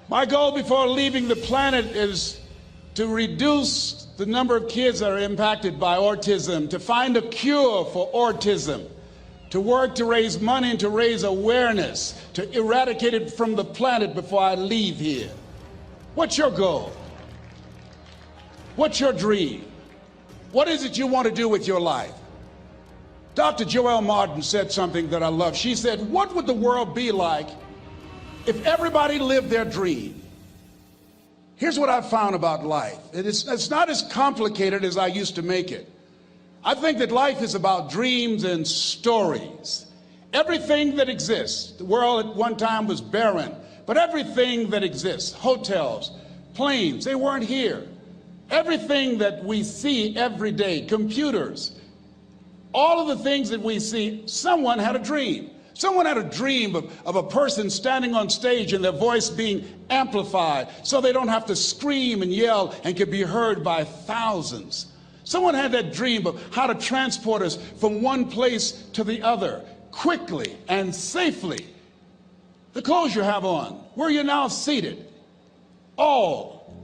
My goal before leaving the planet is to reduce the number of kids that are impacted by autism, to find a cure for autism, to work to raise money and to raise awareness, to eradicate it from the planet before I leave here. What's your goal? What's your dream? What is it you want to do with your life? Dr. Joelle Martin said something that I love. She said, what would the world be like if everybody lived their dream? Here's what I've found about life. It's not as complicated as I used to make it. I think that life is about dreams and stories. Everything that exists, the world at one time was barren, but everything that exists, hotels, planes, they weren't here. Everything that we see every day, computers, all of the things that we see, someone had a dream. Someone had a dream of a person standing on stage and their voice being amplified so they don't have to scream and yell and can be heard by thousands. Someone had that dream of how to transport us from one place to the other quickly and safely. The clothes you have on, where you're now seated, all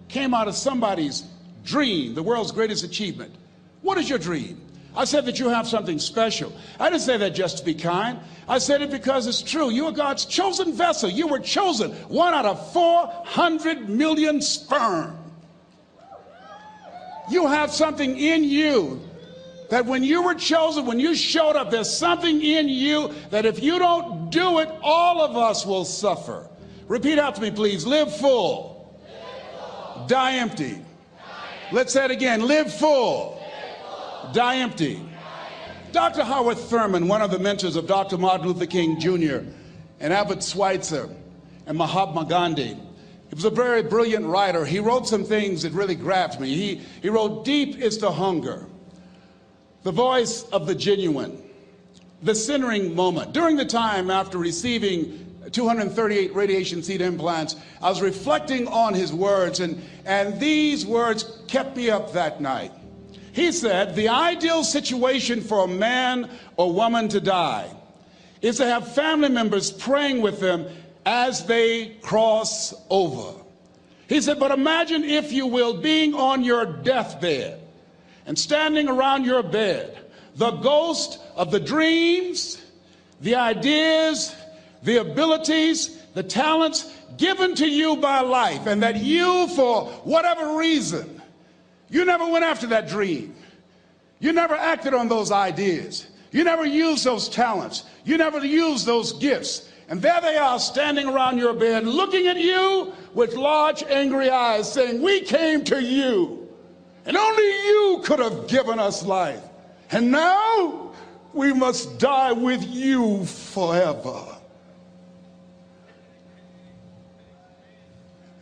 came out of somebody's dream, the world's greatest achievement. What is your dream? I said that you have something special. I didn't say that just to be kind. I said it because it's true. You are God's chosen vessel. You were chosen, 1 out of 400 million sperm. You have something in you that when you were chosen, when you showed up, there's something in you that if you don't do it, all of us will suffer. Repeat after me, please. Live full. Die empty. Let's say it again. Live full. Die empty. Dr. Howard Thurman, one of the mentors of Dr. Martin Luther King Jr. and Albert Schweitzer and Mahatma Gandhi, he was a very brilliant writer. He wrote some things that really grabbed me. He wrote, deep is the hunger, the voice of the genuine, the centering moment. During the time after receiving 238 radiation seed implants, I was reflecting on his words, and these words kept me up that night. He said, the ideal situation for a man or woman to die is to have family members praying with them as they cross over. He said, but imagine, if you will, being on your deathbed and standing around your bed, the ghost of the dreams, the ideas, the abilities, the talents given to you by life, and that you, for whatever reason, you never went after that dream. You never acted on those ideas. You never used those talents. You never used those gifts. And there they are standing around your bed looking at you with large angry eyes saying, we came to you and only you could have given us life. And now we must die with you forever.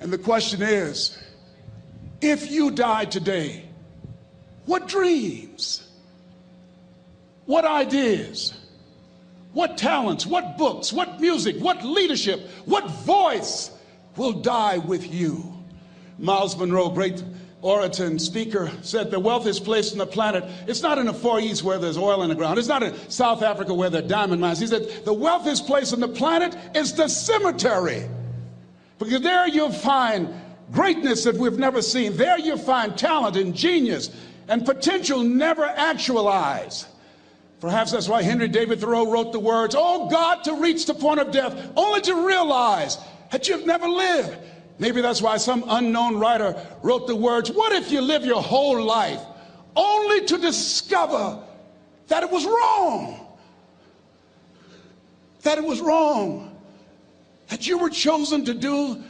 And the question is, if you died today, what dreams, what ideas, what talents, what books, what music, what leadership, what voice will die with you? Miles Monroe, great orator and speaker, said the wealthiest place on the planet, it's not in the Far East where there's oil in the ground. It's not in South Africa where there are diamond mines. He said the wealthiest place on the planet is the cemetery, because there you'll find greatness that we've never seen. There you find talent and genius and potential never actualized. Perhaps that's why Henry David Thoreau wrote the words, oh God, to reach the point of death, only to realize that you've never lived. Maybe that's why some unknown writer wrote the words, what if you live your whole life only to discover that it was wrong? That it was wrong. That you were chosen to do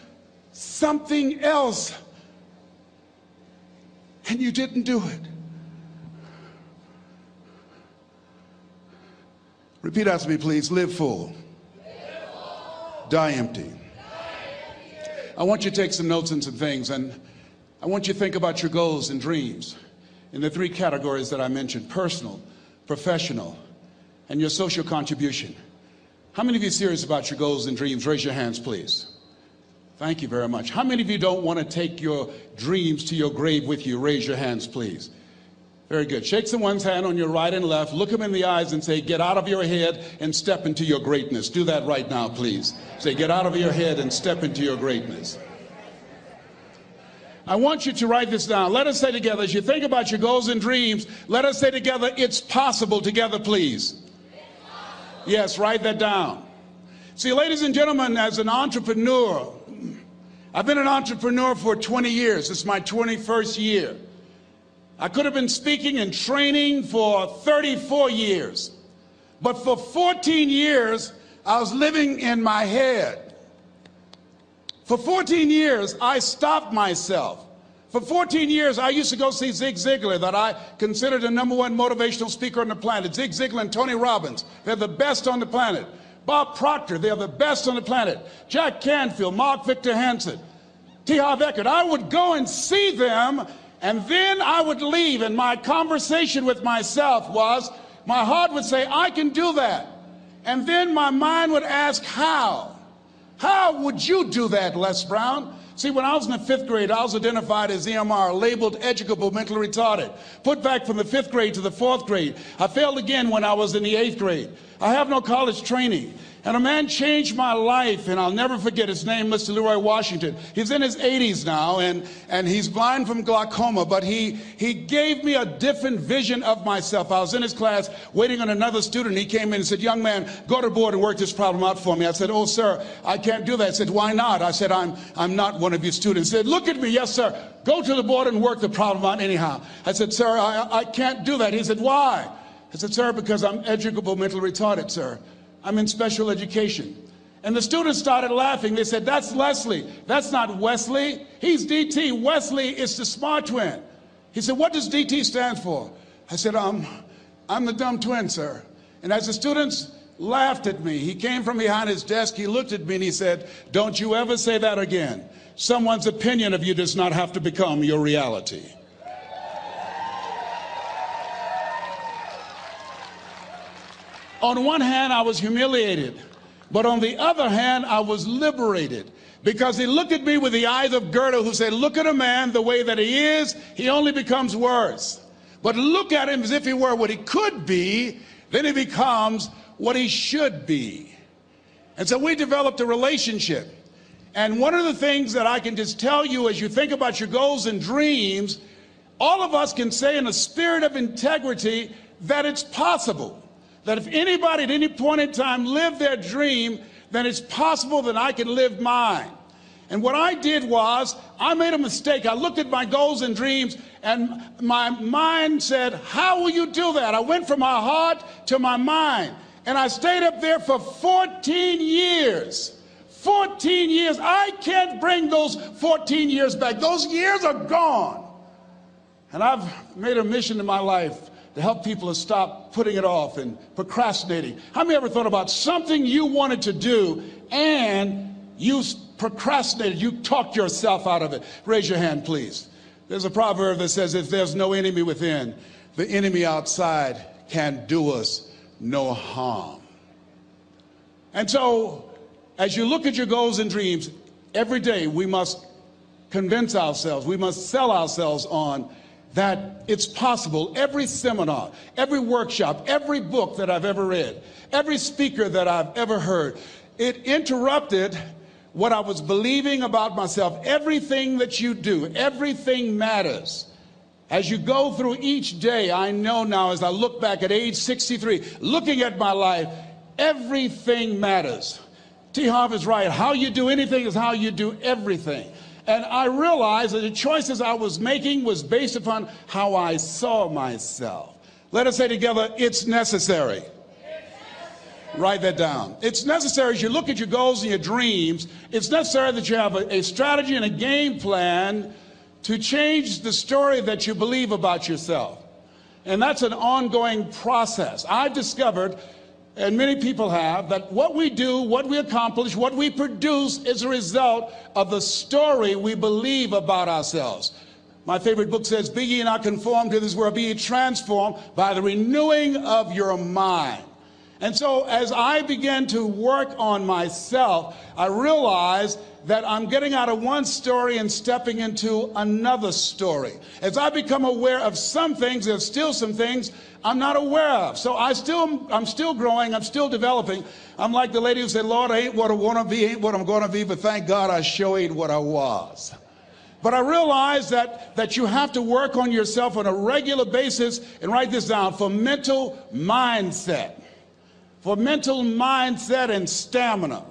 something else and you didn't do it. Repeat after me, please. Live full. Die empty. I want you to take some notes and some things, and I want you to think about your goals and dreams in the 3 categories that I mentioned: personal, professional, and your social contribution. How many of you are serious about your goals and dreams? Raise your hands, please. Thank you very much. How many of you don't want to take your dreams to your grave with you? Raise your hands, please. Very good. Shake someone's hand on your right and left. Look them in the eyes and say, get out of your head and step into your greatness. Do that right now, please. Say, get out of your head and step into your greatness. I want you to write this down. Let us say together, as you think about your goals and dreams, let us say together, it's possible together, please. Yes, write that down. See, ladies and gentlemen, as an entrepreneur, I've been an entrepreneur for 20 years. This is my 21st year. I could have been speaking and training for 34 years. But for 14 years, I was living in my head. For 14 years, I stopped myself. For 14 years, I used to go see Zig Ziglar, that I considered the #1 motivational speaker on the planet. Zig Ziglar and Tony Robbins, they're the best on the planet. Bob Proctor, they're the best on the planet. Jack Canfield, Mark Victor Hansen, T. Harv Eker. I would go and see them, and then I would leave, and my conversation with myself was, my heart would say, I can do that. And then my mind would ask, how? How would you do that, Les Brown? See, when I was in the 5th grade, I was identified as EMR, labeled educable mentally retarded, put back from the 5th grade to the 4th grade. I failed again when I was in the 8th grade. I have no college training. And a man changed my life, and I'll never forget his name, Mr. Leroy Washington. He's in his 80s now, and he's blind from glaucoma, but he gave me a different vision of myself. I was in his class waiting on another student. He came in and said, young man, go to the board and work this problem out for me. I said, oh, sir, I can't do that. He said, why not? I said, I'm not one of your students. He said, look at me. Yes, sir. Go to the board and work the problem out anyhow. I said, sir, I can't do that. He said, why? I said, sir, because I'm educable mentally retarded, sir. I'm in special education. And the students started laughing. They said, that's Leslie. That's not Wesley. He's DT. Wesley is the smart twin. He said, what does DT stand for? I said, I'm the dumb twin, sir. And as the students laughed at me, he came from behind his desk, he looked at me and he said, don't you ever say that again. Someone's opinion of you does not have to become your reality. On one hand, I was humiliated, but on the other hand, I was liberated, because he looked at me with the eyes of Goethe, who said, look at a man the way that he is, he only becomes worse. But look at him as if he were what he could be, then he becomes what he should be. And so we developed a relationship. And one of the things that I can just tell you as you think about your goals and dreams, all of us can say in a spirit of integrity that it's possible. That if anybody at any point in time lived their dream, then it's possible that I can live mine. And what I did was, I made a mistake. I looked at my goals and dreams, and my mind said, how will you do that? I went from my heart to my mind, and I stayed up there for 14 years. 14 years. I can't bring those 14 years back. Those years are gone. And I've made a mission in my life to help people to stop putting it off and procrastinating. How many ever thought about something you wanted to do and you procrastinated, you talked yourself out of it? Raise your hand, please. There's a proverb that says, if there's no enemy within, the enemy outside can do us no harm. And so, as you look at your goals and dreams, every day we must convince ourselves, we must sell ourselves on that it's possible. Every seminar, every workshop, every book that I've ever read, every speaker that I've ever heard, it interrupted what I was believing about myself. Everything that you do, everything matters. As you go through each day, I know now as I look back at age 63, looking at my life, everything matters. T. Harv is right. How you do anything is how you do everything. And I realized that the choices I was making was based upon how I saw myself. Let us say together, it's necessary. Write that down. It's necessary as you look at your goals and your dreams, it's necessary that you have a strategy and a game plan to change the story that you believe about yourself. And that's an ongoing process. I've discovered, and many people have, that what we do, what we accomplish, what we produce is a result of the story we believe about ourselves. My favorite book says, be ye not conformed to this world, be ye transformed by the renewing of your mind. And so as I began to work on myself, I realized that I'm getting out of one story and stepping into another story. As I become aware of some things, there's still some things I'm not aware of. So I'm still growing, I'm still developing. I'm like the lady who said, Lord, I ain't what I want to be, ain't what I'm going to be, but thank God I sure ain't what I was. But I realize that you have to work on yourself on a regular basis, and write this down, for mental mindset. For mental mindset and stamina.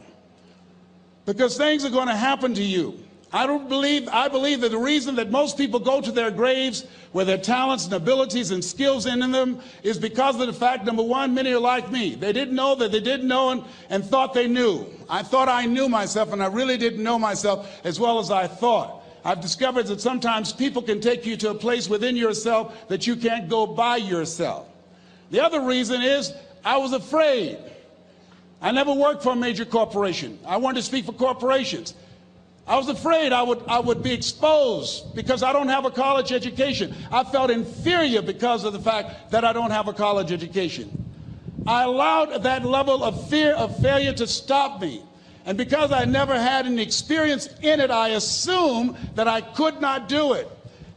Because things are going to happen to you. I believe that the reason that most people go to their graves with their talents and abilities and skills in them is because of the fact, number one, many are like me. They didn't know that they didn't know and thought they knew. I thought I knew myself, and I really didn't know myself as well as I thought. I've discovered that sometimes people can take you to a place within yourself that you can't go by yourself. The other reason is I was afraid. I never worked for a major corporation. I wanted to speak for corporations. I was afraid I would be exposed because I don't have a college education. I felt inferior because of the fact that I don't have a college education. I allowed that level of fear of failure to stop me. And because I never had any experience in it, I assumed that I could not do it.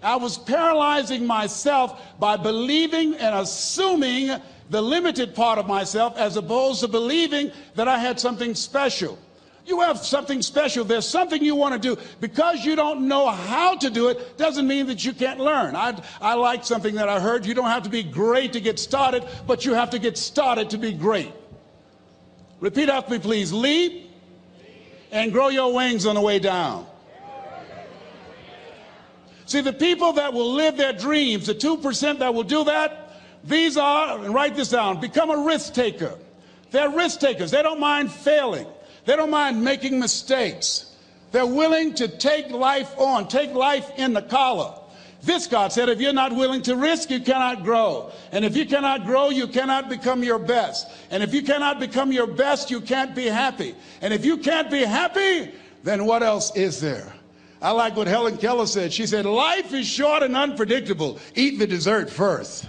I was paralyzing myself by believing and assuming the limited part of myself as opposed to believing that I had something special. You have something special. There's something you want to do. Because you don't know how to do it doesn't mean that you can't learn. I like something that I heard. You don't have to be great to get started, but you have to get started to be great. Repeat after me, please. Leap and grow your wings on the way down. See, the people that will live their dreams, the 2% that will do that, these are, and write this down, become a risk taker. They're risk takers. They don't mind failing. They don't mind making mistakes. They're willing to take life on, take life in the collar. This, God said, if you're not willing to risk, you cannot grow. And if you cannot grow, you cannot become your best. And if you cannot become your best, you can't be happy. And if you can't be happy, then what else is there? I like what Helen Keller said. She said, life is short and unpredictable. Eat the dessert first.